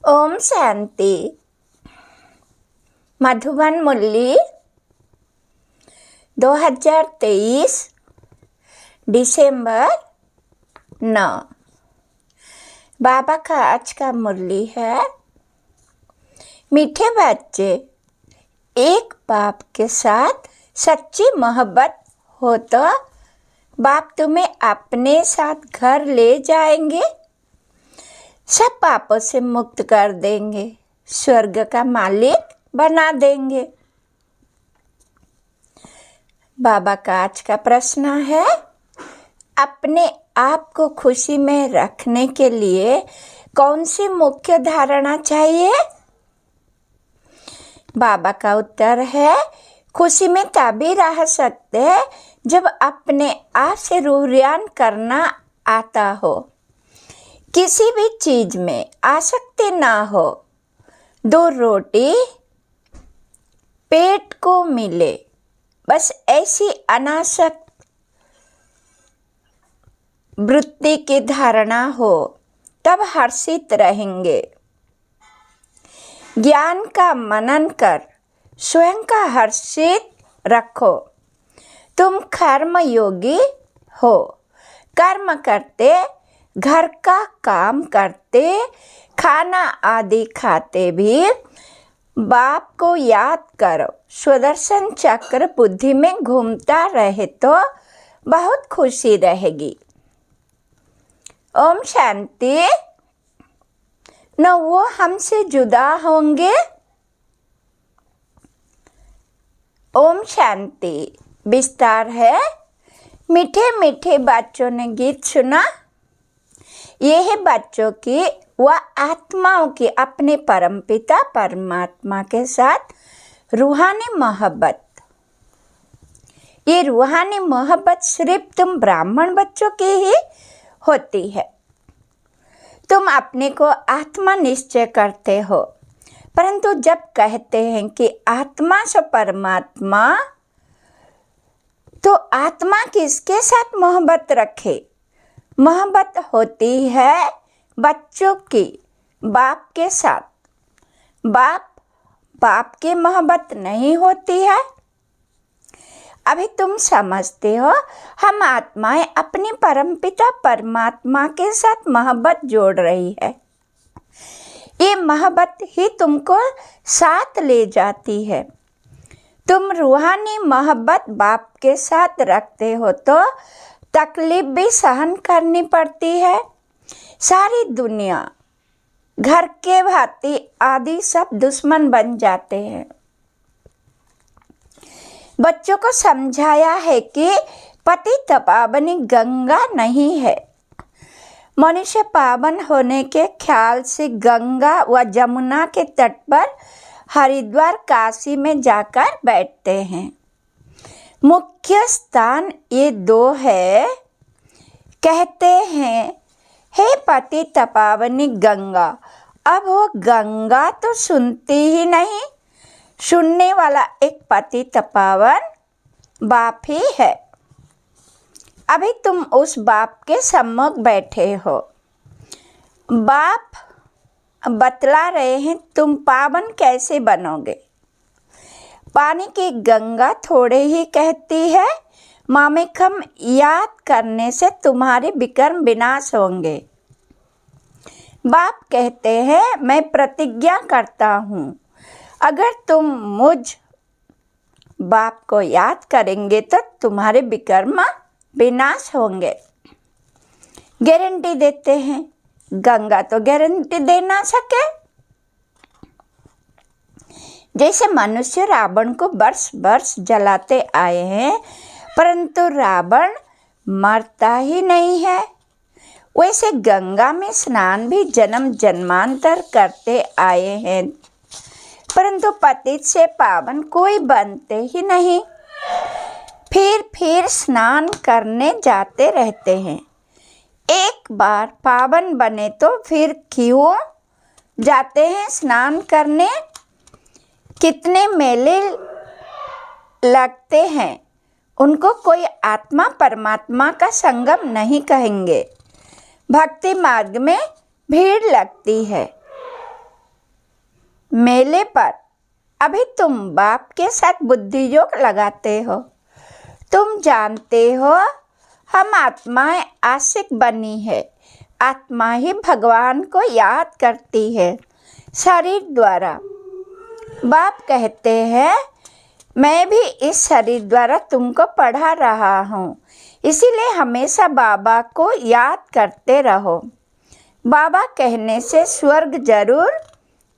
ओम शांति। मधुबन मुरली 2023 दिसंबर 9। बाबा का आज का मुरली है, मीठे बच्चे, एक बाप के साथ सच्ची मोहब्बत हो तो बाप तुम्हें अपने साथ घर ले जाएंगे, सब पापों से मुक्त कर देंगे, स्वर्ग का मालिक बना देंगे। बाबा का आज का प्रश्न है, अपने आप को खुशी में रखने के लिए कौन सी मुख्य धारणा चाहिए? बाबा का उत्तर है, खुशी में तभी रह सकते हैं जब अपने आप से रूहयान करना आता हो, किसी भी चीज में आसक्ति ना हो। 2 रोटी पेट को मिले, बस ऐसी अनासक्त वृत्ति की धारणा हो, तब हर्षित रहेंगे। ज्ञान का मनन कर स्वयं का हर्षित रखो। तुम कर्म योगी हो, कर्म करते, घर का काम करते, खाना आदि खाते भी बाप को याद करो। सुदर्शन चक्र बुद्धि में घूमता रहे तो बहुत खुशी रहेगी। ओम शांति। न वो हमसे जुदा होंगे। ओम शांति। विस्तार है, मीठे मीठे बच्चों ने गीत सुना। ये है बच्चों की व आत्माओं की अपने परमपिता परमात्मा के साथ रूहानी मोहब्बत। ये रूहानी मोहब्बत सिर्फ तुम ब्राह्मण बच्चों की ही होती है। तुम अपने को आत्मा निश्चय करते हो, परंतु जब कहते हैं कि आत्मा से परमात्मा, तो आत्मा किसके साथ मोहब्बत रखे? मोहब्बत होती है बच्चों की बाप के साथ। बाप की मोहब्बत नहीं होती है। अभी तुम समझते हो, हम आत्माएं अपनी परमपिता परमात्मा के साथ मोहब्बत जोड़ रही है। ये मोहब्बत ही तुमको साथ ले जाती है। तुम रूहानी मोहब्बत बाप के साथ रखते हो तो तकलीफ भी सहन करनी पड़ती है। सारी दुनिया, घर के भांति आदि सब दुश्मन बन जाते हैं। बच्चों को समझाया है कि पतित पावनी गंगा नहीं है। मनुष्य पावन होने के ख्याल से गंगा व जमुना के तट पर हरिद्वार काशी में जाकर बैठते हैं। मुख्य स्थान ये 2 है। कहते हैं, हे पतित पावनी गंगा। अब वो गंगा तो सुनती ही नहीं, सुनने वाला एक पतित पावन बाप ही है। अभी तुम उस बाप के सम्मुख बैठे हो। बाप बतला रहे हैं तुम पावन कैसे बनोगे। पानी की गंगा थोड़े ही कहती है, मामेखम याद करने से तुम्हारे विकर्म विनाश होंगे। बाप कहते हैं, मैं प्रतिज्ञा करता हूँ, अगर तुम मुझ बाप को याद करेंगे तो तुम्हारे विकर्म विनाश होंगे। गारंटी देते हैं। गंगा तो गारंटी दे ना सके। जैसे मनुष्य रावण को वर्ष वर्ष जलाते आए हैं, परंतु रावण मरता ही नहीं है, वैसे गंगा में स्नान भी जन्म जन्मांतर करते आए हैं, परंतु पतित से पावन कोई बनते ही नहीं। फिर स्नान करने जाते रहते हैं। एक बार पावन बने तो फिर क्यों जाते हैं स्नान करने? कितने मेले लगते हैं, उनको कोई आत्मा परमात्मा का संगम नहीं कहेंगे। भक्ति मार्ग में भीड़ लगती है। मेले पर अभी तुम बाप के साथ बुद्धि योग लगाते हो। तुम जानते हो हम आत्माएं आशिक बनी है। आत्मा ही भगवान को याद करती है शरीर द्वारा। बाप कहते हैं मैं भी इस शरीर द्वारा तुमको पढ़ा रहा हूँ, इसीलिए हमेशा बाबा को याद करते रहो। बाबा कहने से स्वर्ग जरूर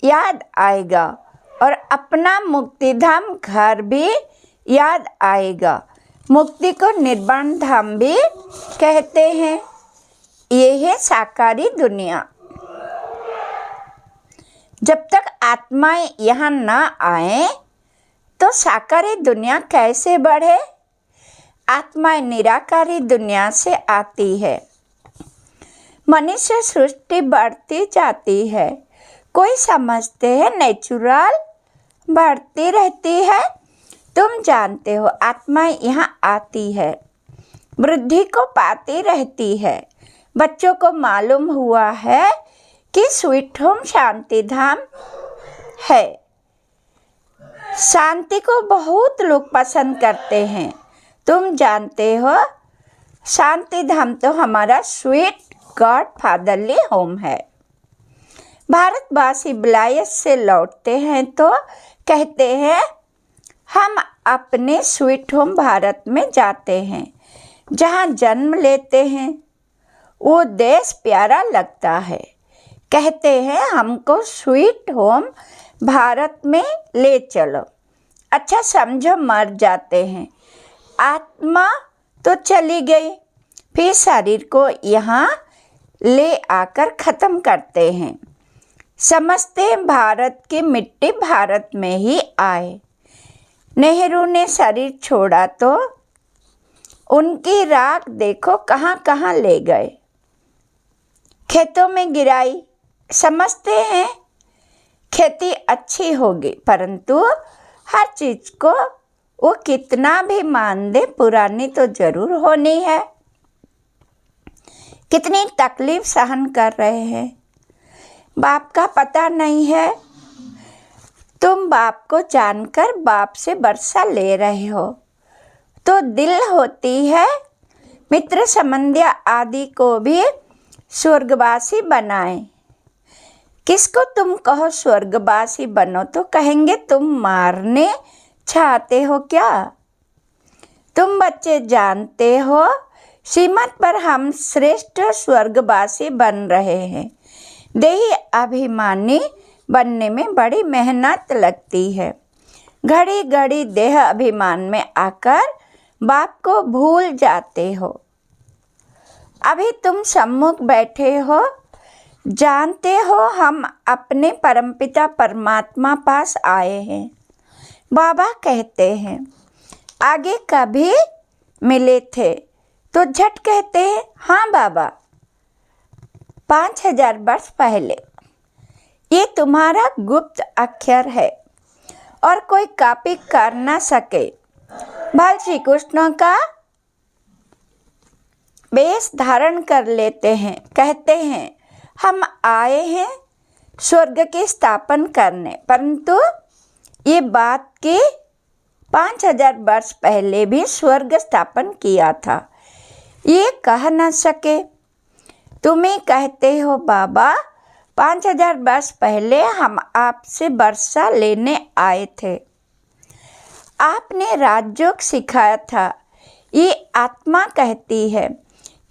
याद आएगा और अपना मुक्तिधाम घर भी याद आएगा। मुक्ति को निर्वाण धाम भी कहते हैं। ये है साकारी दुनिया। जब तक आत्माएं यहाँ न आए तो साकारी दुनिया कैसे बढ़े? आत्माएं निराकारी दुनिया से आती है। मनुष्य सृष्टि बढ़ती जाती है। कोई समझते हैं नेचुरल बढ़ती रहती है। तुम जानते हो आत्माएं यहाँ आती है, वृद्धि को पाती रहती है। बच्चों को मालूम हुआ है कि स्वीट होम शांति धाम है। शांति को बहुत लोग पसंद करते हैं। तुम जानते हो शांति धाम तो हमारा स्वीट गॉड फादरली होम है। भारतवासी विलायत से लौटते हैं तो कहते हैं हम अपने स्वीट होम भारत में जाते हैं, जहाँ जन्म लेते हैं। वो देश प्यारा लगता है। कहते हैं हमको स्वीट होम भारत में ले चलो। अच्छा समझो मर जाते हैं। आत्मा तो चली गई, फिर शरीर को यहाँ ले आकर ख़त्म करते हैं। समझते हैं भारत की मिट्टी भारत में ही आए। नेहरू ने शरीर छोड़ा तो उनकी राख देखो कहाँ कहाँ ले गए, खेतों में गिराई। समझते हैं खेती अच्छी होगी, परंतु हर चीज़ को वो कितना भी मान दे पुरानी तो ज़रूर होनी है। कितनी तकलीफ सहन कर रहे हैं, बाप का पता नहीं है। तुम बाप को जानकर बाप से वर्षा ले रहे हो तो दिल होती है मित्र संबंधिया आदि को भी स्वर्गवासी बनाए। किसको तुम कहो स्वर्गवासी बनो तो कहेंगे तुम मारने चाहते हो क्या? तुम बच्चे जानते हो श्रीमत पर हम श्रेष्ठ स्वर्गवासी बन रहे हैं। देही अभिमानी बनने में बड़ी मेहनत लगती है। घड़ी घड़ी देह अभिमान में आकर बाप को भूल जाते हो। अभी तुम सम्मुख बैठे हो, जानते हो हम अपने परमपिता परमात्मा पास आए हैं। बाबा कहते हैं आगे कभी मिले थे तो झट कहते हैं हाँ बाबा 5000 वर्ष पहले। ये तुम्हारा गुप्त अक्षर है और कोई कॉपी कर ना सके। बाल श्री कृष्ण का वेश धारण कर लेते हैं, कहते हैं हम आए हैं स्वर्ग की स्थापन करने, परंतु ये बात कि 5000 वर्ष पहले भी स्वर्ग स्थापन किया था ये कह न सके। तुम्हें कहते हो बाबा 5000 वर्ष पहले हम आपसे वर्षा लेने आए थे, आपने राजयोग सिखाया था। ये आत्मा कहती है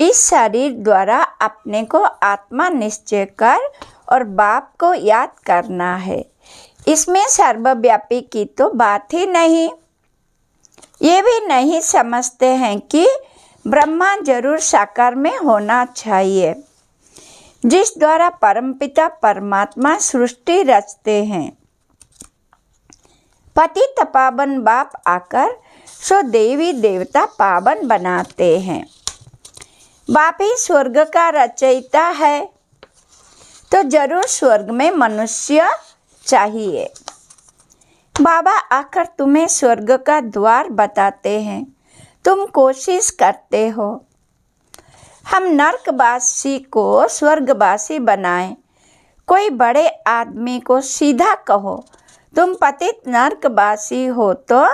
इस शरीर द्वारा अपने को आत्मा निश्चय कर और बाप को याद करना है। इसमें सर्वव्यापी की तो बात ही नहीं। ये भी नहीं समझते हैं कि ब्रह्मा जरूर साकार में होना चाहिए, जिस द्वारा परमपिता परमात्मा सृष्टि रचते हैं। पतित पावन बाप आकर सो देवी देवता पावन बनाते हैं। बाप ही स्वर्ग का रचयिता है तो जरूर स्वर्ग में मनुष्य चाहिए। बाबा आकर तुम्हें स्वर्ग का द्वार बताते हैं, तुम कोशिश करते हो हम नरकवासी को स्वर्गवासी बनाएं। कोई बड़े आदमी को सीधा कहो तुम पतित नरकवासी हो तो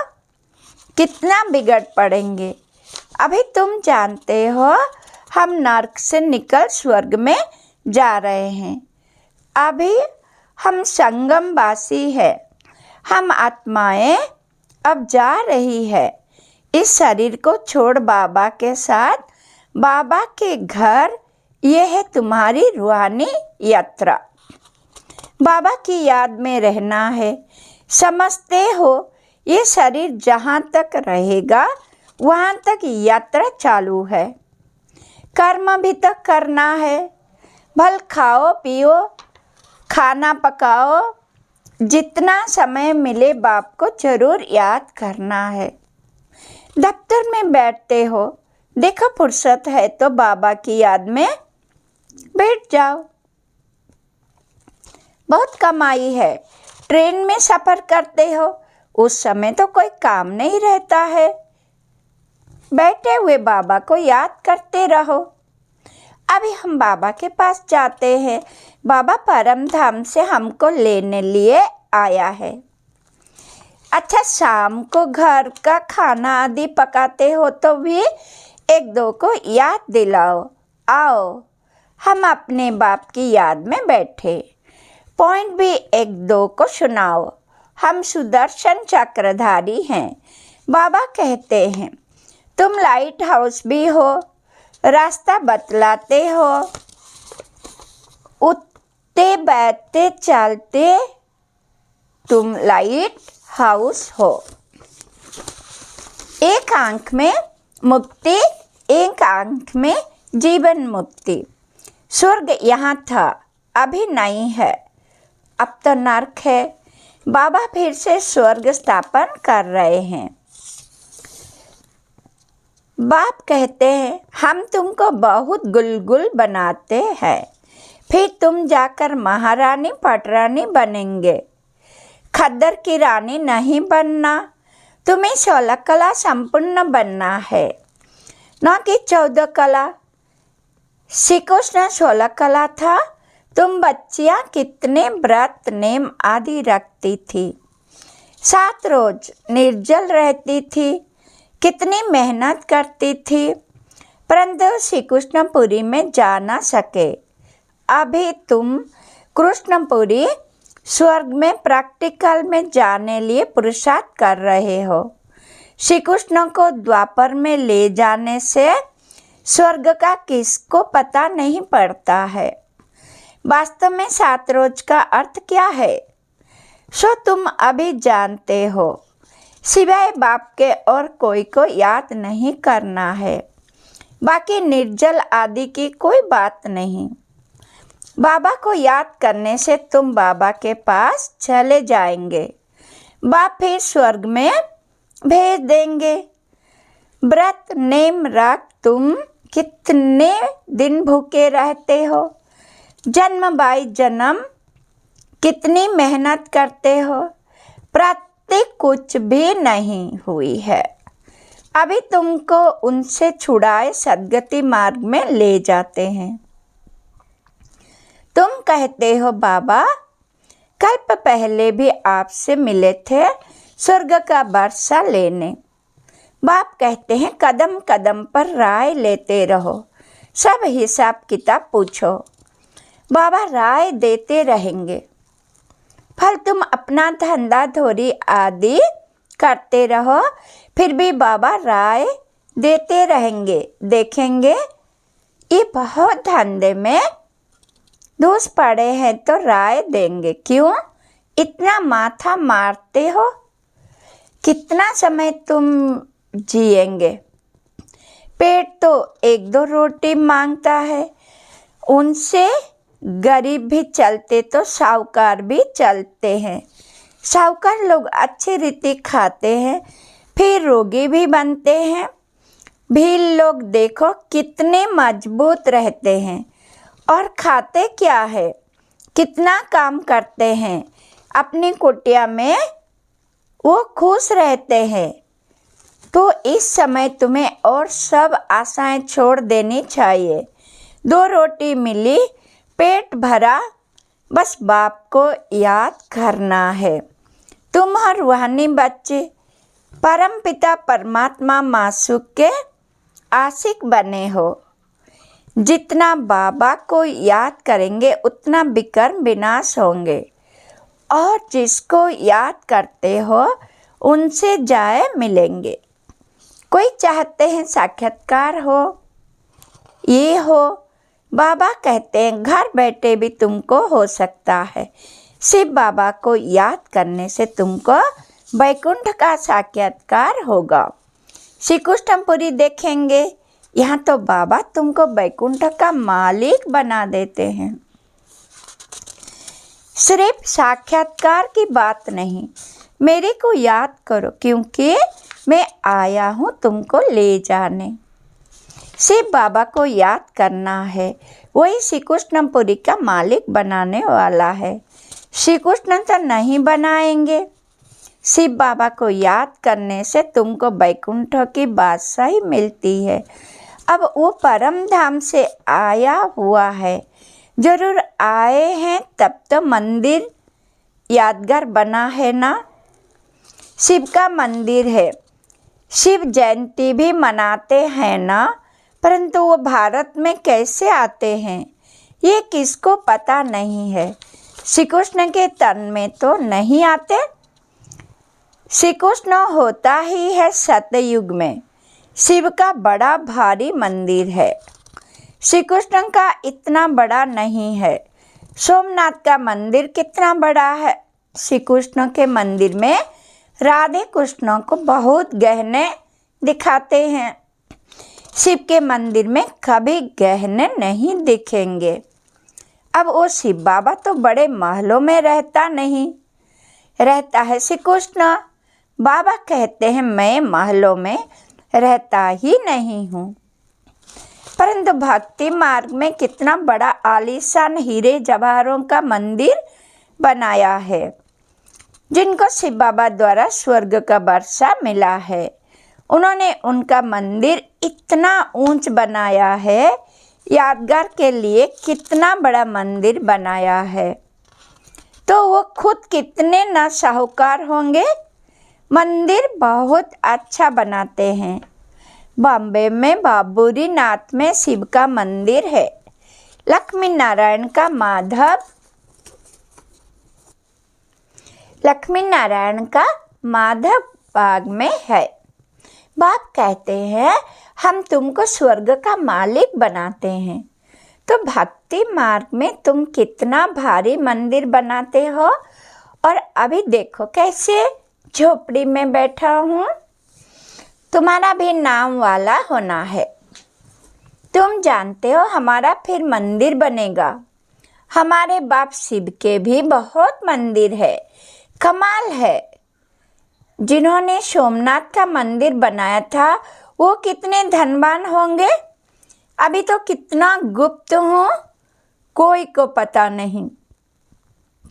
कितना बिगड़ पड़ेंगे। अभी तुम जानते हो हम नरक से निकल स्वर्ग में जा रहे हैं। अभी हम संगमवासी है। हम आत्माएं अब जा रही है इस शरीर को छोड़ बाबा के साथ बाबा के घर। ये है तुम्हारी रूहानी यात्रा। बाबा की याद में रहना है। समझते हो ये शरीर जहाँ तक रहेगा वहाँ तक यात्रा चालू है। कर्म भी तो करना है। भल खाओ पियो, खाना पकाओ, जितना समय मिले बाप को जरूर याद करना है। दफ्तर में बैठते हो, देखो फुर्सत है तो बाबा की याद में बैठ जाओ। बहुत कमाई है। ट्रेन में सफ़र करते हो, उस समय तो कोई काम नहीं रहता है। बैठे हुए बाबा को याद करते रहो। अभी हम बाबा के पास जाते हैं। बाबा परम धाम से हमको लेने लिए आया है। अच्छा, शाम को घर का खाना आदि पकाते हो तो भी एक दो को याद दिलाओ। आओ हम अपने बाप की याद में बैठे। पॉइंट भी एक दो को सुनाओ। हम सुदर्शन चक्रधारी हैं। बाबा कहते हैं तुम लाइट हाउस भी हो, रास्ता बतलाते हो, उठते बैठते चलते तुम लाइट हाउस हो। एक आंख में मुक्ति, एक आंख में जीवन मुक्ति। स्वर्ग यहाँ था, अभी नहीं है, अब तो नरक है। बाबा फिर से स्वर्ग स्थापन कर रहे हैं। बाप कहते हैं हम तुमको बहुत गुलगुल बनाते हैं, फिर तुम जाकर महारानी पटरानी बनेंगे। खद्दर की रानी नहीं बनना, तुम्हें 16 कला संपूर्ण बनना है, न कि 14 कला। श्री कृष्ण 16 कला था। तुम बच्चियाँ कितने व्रत नेम आदि रखती थी, 7 रोज निर्जल रहती थी, कितनी मेहनत करती थी, परंतु श्री कृष्णपुरी में जा न सके। अभी तुम कृष्णपुरी स्वर्ग में प्रैक्टिकल में जाने लिए पुरुषार्थ कर रहे हो। श्री कृष्ण को द्वापर में ले जाने से स्वर्ग का किसको पता नहीं पड़ता है। वास्तव में 7 रोज का अर्थ क्या है, सो तुम अभी जानते हो। सिवाय बाप के और कोई को याद नहीं करना है। बाकी निर्जल आदि की कोई बात नहीं। बाबा को याद करने से तुम बाबा के पास चले जाएंगे। बाप फिर स्वर्ग में भेज देंगे। व्रत नेम रख तुम कितने दिन भूखे रहते हो, जन्म बाई जन्म कितनी मेहनत करते हो, प्रत्येक कुछ भी नहीं हुई है। अभी तुमको उनसे छुड़ाए सद्गति मार्ग में ले जाते हैं। तुम कहते हो बाबा कल्प पहले भी आपसे मिले थे स्वर्ग का वर्षा लेने। बाप कहते हैं कदम कदम पर राय लेते रहो, सब हिसाब किताब पूछो। बाबा राय देते रहेंगे। फल तुम अपना धंधा धोरी आदि करते रहो, फिर भी बाबा राय देते रहेंगे। देखेंगे ये बहुत धंधे में दोष पड़े हैं तो राय देंगे। क्यों इतना माथा मारते हो, कितना समय तुम जिएंगे। पेट तो 1-2 रोटी मांगता है, उनसे गरीब भी चलते तो साहूकार भी चलते हैं। साहूकार लोग अच्छी रीति खाते हैं, फिर रोगी भी बनते हैं। भील लोग देखो कितने मजबूत रहते हैं और खाते क्या है, कितना काम करते हैं। अपनी कुटिया में वो खुश रहते हैं। तो इस समय तुम्हें और सब आशाएं छोड़ देनी चाहिए। 2 रोटी मिली, पेट भरा, बस बाप को याद करना है। तुम और रूहानी बच्चे परम पिता परमात्मा मासूक के आशिक बने हो। जितना बाबा को याद करेंगे उतना विकर्म विनाश होंगे, और जिसको याद करते हो उनसे जाए मिलेंगे। कोई चाहते हैं साक्षात्कार हो, ये हो। बाबा कहते हैं घर बैठे भी तुमको हो सकता है। सिर्फ बाबा को याद करने से तुमको वैकुंठ का साक्षात्कार होगा। श्री कृष्णपुरी देखेंगे, यहाँ तो बाबा तुमको वैकुंठ का मालिक बना देते हैं। सिर्फ साक्षात्कार की बात नहीं, मेरे को याद करो क्योंकि मैं आया हूँ तुमको ले जाने। सिर्फ बाबा को याद करना है, वही श्री कृष्णपुरी का मालिक बनाने वाला है। श्री कृष्ण तो नहीं बनाएंगे। शिव बाबा को याद करने से तुमको वैकुंठ की बादशाही मिलती है। अब वो परम धाम से आया हुआ है, जरूर आए हैं तब तो मंदिर यादगार बना है ना। शिव का मंदिर है, शिव जयंती भी मनाते हैं ना, परंतु वो भारत में कैसे आते हैं ये किसको पता नहीं है। श्री कृष्ण के तन में तो नहीं आते। श्री कृष्ण होता ही है सतयुग में। शिव का बड़ा भारी मंदिर है, श्री कृष्ण का इतना बड़ा नहीं है। सोमनाथ का मंदिर कितना बड़ा है। श्री कृष्ण के मंदिर में राधे कृष्ण को बहुत गहने दिखाते हैं। शिव के मंदिर में कभी गहने नहीं दिखेंगे। अब वो शिव बाबा तो बड़े महलों में रहता नहीं, रहता है श्री कृष्ण। बाबा कहते हैं मैं महलों में रहता ही नहीं हूँ, परंतु भक्ति मार्ग में कितना बड़ा आलीशान हीरे जवाहरों का मंदिर बनाया है, जिनको शिव बाबा द्वारा स्वर्ग का वर्षा मिला है। उन्होंने उनका मंदिर इतना ऊंच बनाया है, यादगार के लिए कितना बड़ा मंदिर बनाया है। तो वो खुद कितने न साहूकार होंगे। मंदिर बहुत अच्छा बनाते हैं। बॉम्बे में बाबूरी नाथ में शिव का मंदिर है। लक्ष्मी नारायण का माधव बाग में है। बाप कहते हैं हम तुमको स्वर्ग का मालिक बनाते हैं। तो भक्ति मार्ग में तुम कितना भारी मंदिर बनाते हो, और अभी देखो कैसे झोपड़ी में बैठा हूँ। तुम्हारा भी नाम वाला होना है। तुम जानते हो हमारा फिर मंदिर बनेगा। हमारे बाप शिव के भी बहुत मंदिर है, कमाल है। जिन्होंने सोमनाथ का मंदिर बनाया था वो कितने धनवान होंगे। अभी तो कितना गुप्त हो, कोई को पता नहीं।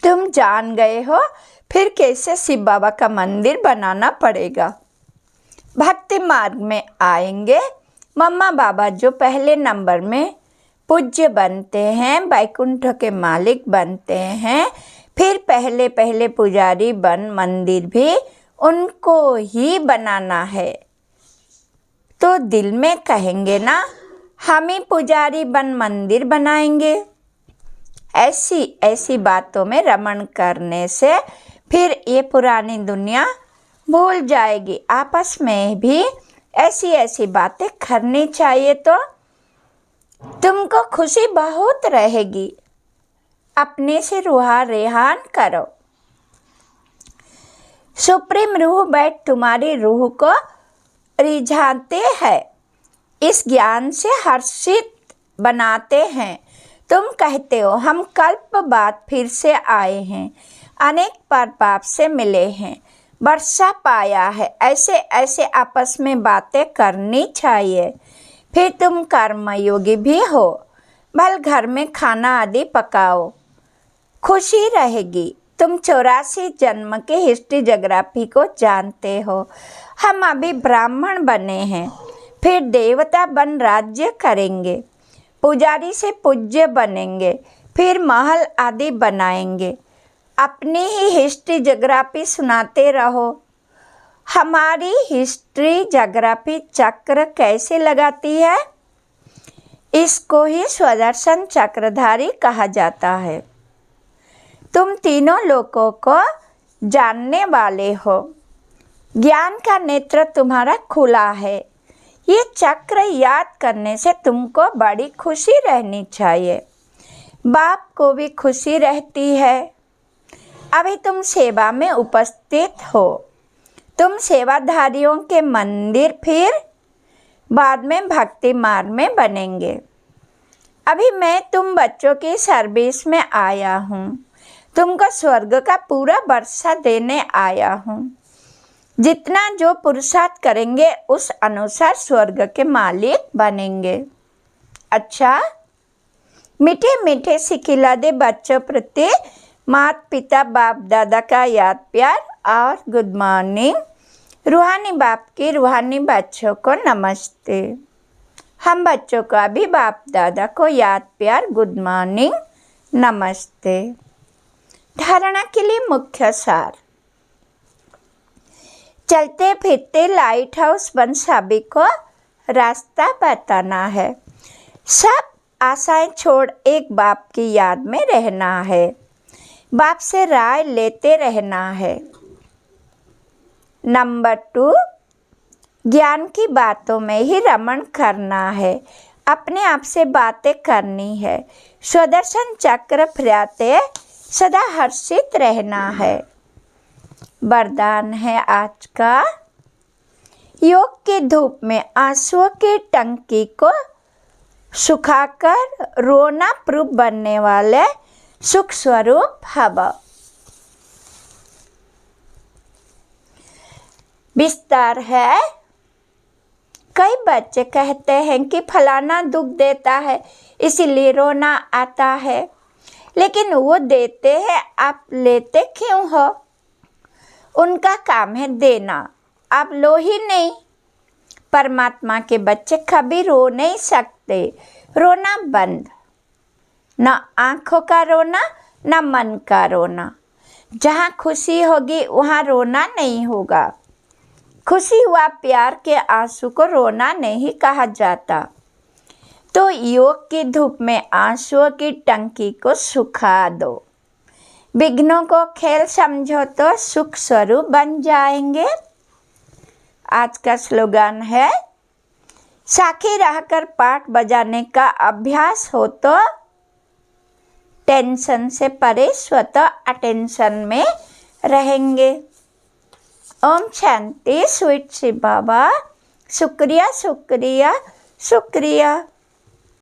तुम जान गए हो, फिर कैसे शिव बाबा का मंदिर बनाना पड़ेगा। भक्ति मार्ग में आएंगे मम्मा बाबा जो पहले नंबर में पूज्य बनते हैं, वैकुंठ के मालिक बनते हैं, फिर पहले पहले पुजारी बन मंदिर भी उनको ही बनाना है। तो दिल में कहेंगे ना हम ही पुजारी बन मंदिर बनाएंगे। ऐसी ऐसी बातों में रमण करने से फिर ये पुरानी दुनिया भूल जाएगी। आपस में भी ऐसी ऐसी बातें करनी चाहिए तो तुमको खुशी बहुत रहेगी। अपने से रूह रेहान करो। सुप्रीम रूह बैठ तुम्हारी रूह को रिझाते हैं, इस ज्ञान से हर्षित बनाते हैं। तुम कहते हो हम कल्प बाद फिर से आए हैं, अनेक बार बाप से मिले हैं, वर्षा पाया है। ऐसे ऐसे आपस में बातें करनी चाहिए। फिर तुम कर्मयोगी भी हो। भल घर में खाना आदि पकाओ, खुशी रहेगी। तुम 84 जन्म के हिस्ट्री जोग्राफी को जानते हो। हम अभी ब्राह्मण बने हैं, फिर देवता बन राज्य करेंगे, पुजारी से पूज्य बनेंगे, फिर महल आदि बनाएंगे। अपनी ही हिस्ट्री ज्योग्राफी सुनाते रहो। हमारी हिस्ट्री ज्योग्राफी चक्र कैसे लगाती है? इसको ही स्वदर्शन चक्रधारी कहा जाता है। तुम तीनों लोगों को जानने वाले हो। ज्ञान का नेत्र तुम्हारा खुला है। ये चक्र याद करने से तुमको बड़ी खुशी रहनी चाहिए। बाप को भी खुशी रहती है। अभी तुम सेवा में उपस्थित हो। तुम सेवाधारियों के मंदिर फिर बाद में भक्ति मार्ग में बनेंगे। अभी मैं तुम बच्चों की सर्विस में आया हूँ। तुमको स्वर्ग का पूरा वर्षा देने आया हूँ। जितना जो पुरुषार्थ करेंगे उस अनुसार स्वर्ग के मालिक बनेंगे। अच्छा, मीठे मीठे सिखिला दे बच्चों प्रति माता पिता बाप दादा का याद प्यार और गुड मॉर्निंग। रूहानी बाप की रूहानी बच्चों को नमस्ते। हम बच्चों का भी बाप दादा को याद प्यार गुड मॉर्निंग नमस्ते। धारणा के लिए मुख्य सार। चलते फिरते लाइट हाउस बन सभी को रास्ता बताना है। सब आशाएं छोड़ एक बाप की याद में रहना है। बाप से राय लेते रहना है। नंबर 2, ज्ञान की बातों में ही रमण करना है। अपने आप से बातें करनी है। स्वदर्शन चक्र फिराते सदा हर्षित रहना है। वरदान है आज का। योग की धूप में आंसुओं की टंकी को सुखाकर रोना प्रूफ बनने वाले सुख स्वरूप भव। विस्तार है। कई बच्चे कहते हैं कि फलाना दुख देता है इसीलिए रोना आता है, लेकिन वो देते हैं, आप लेते क्यों हो? उनका काम है देना, आप लो ही नहीं। परमात्मा के बच्चे कभी रो नहीं सकते। रोना बंद। न आँखों का रोना, न मन का रोना। जहाँ खुशी होगी वहाँ रोना नहीं होगा। खुशी हुआ प्यार के आंसू को रोना नहीं कहा जाता। तो योग की धूप में आंसुओं की टंकी को सुखा दो। विघ्नों को खेल समझो तो सुख स्वरूप बन जाएंगे। आज का स्लोगन है, साखी रहकर पाठ बजाने का अभ्यास हो तो टेंशन से परे स्वतः अटेंशन में रहेंगे। ओम शांति। स्वीट शिव बाबा। शुक्रिया शुक्रिया शुक्रिया।